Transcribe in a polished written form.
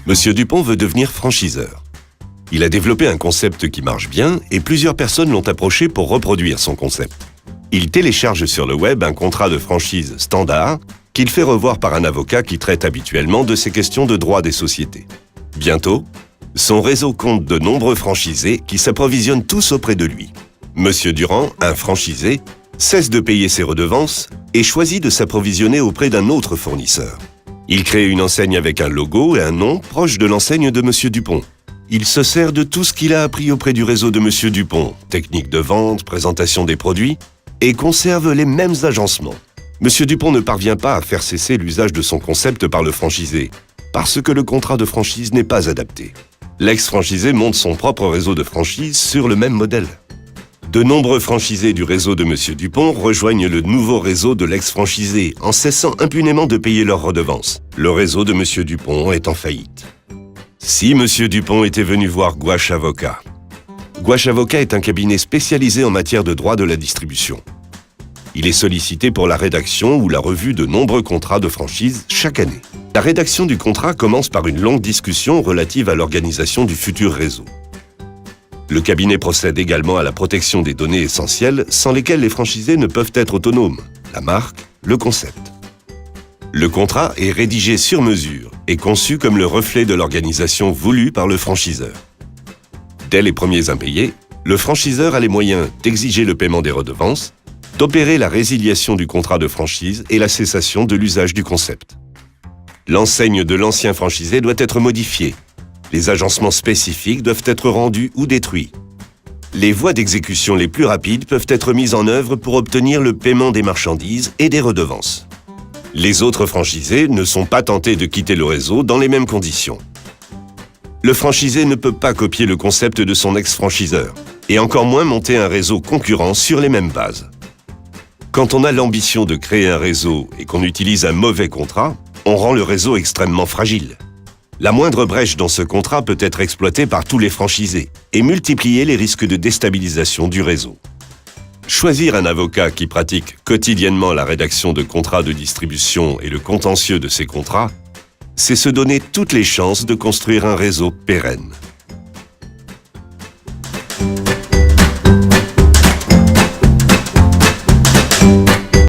Monsieur Dupont veut devenir franchiseur. Il a développé un concept qui marche bien et plusieurs personnes l'ont approché pour reproduire son concept. Il télécharge sur le web un contrat de franchise standard qu'il fait revoir par un avocat qui traite habituellement de ces questions de droit des sociétés. Bientôt, son réseau compte de nombreux franchisés qui s'approvisionnent tous auprès de lui. Monsieur Durand, un franchisé, cesse de payer ses redevances et choisit de s'approvisionner auprès d'un autre fournisseur. Il crée une enseigne avec un logo et un nom proche de l'enseigne de Monsieur Dupont. Il se sert de tout ce qu'il a appris auprès du réseau de Monsieur Dupont, technique de vente, présentation des produits, et conserve les mêmes agencements. Monsieur Dupont ne parvient pas à faire cesser l'usage de son concept par le franchisé, parce que le contrat de franchise n'est pas adapté. L'ex-franchisé monte son propre réseau de franchise sur le même modèle. De nombreux franchisés du réseau de Monsieur Dupont rejoignent le nouveau réseau de l'ex-franchisé en cessant impunément de payer leurs redevances. Le réseau de Monsieur Dupont est en faillite. Si Monsieur Dupont était venu voir Gouache Avocat. Gouache Avocat est un cabinet spécialisé en matière de droit de la distribution. Il est sollicité pour la rédaction ou la revue de nombreux contrats de franchise chaque année. La rédaction du contrat commence par une longue discussion relative à l'organisation du futur réseau. Le cabinet procède également à la protection des données essentielles sans lesquelles les franchisés ne peuvent être autonomes, la marque, le concept. Le contrat est rédigé sur mesure et conçu comme le reflet de l'organisation voulue par le franchiseur. Dès les premiers impayés, le franchiseur a les moyens d'exiger le paiement des redevances, d'opérer la résiliation du contrat de franchise et la cessation de l'usage du concept. L'enseigne de l'ancien franchisé doit être modifiée. Les agencements spécifiques doivent être rendus ou détruits. Les voies d'exécution les plus rapides peuvent être mises en œuvre pour obtenir le paiement des marchandises et des redevances. Les autres franchisés ne sont pas tentés de quitter le réseau dans les mêmes conditions. Le franchisé ne peut pas copier le concept de son ex-franchiseur, et encore moins monter un réseau concurrent sur les mêmes bases. Quand on a l'ambition de créer un réseau et qu'on utilise un mauvais contrat, on rend le réseau extrêmement fragile. La moindre brèche dans ce contrat peut être exploitée par tous les franchisés et multiplier les risques de déstabilisation du réseau. Choisir un avocat qui pratique quotidiennement la rédaction de contrats de distribution et le contentieux de ces contrats, c'est se donner toutes les chances de construire un réseau pérenne.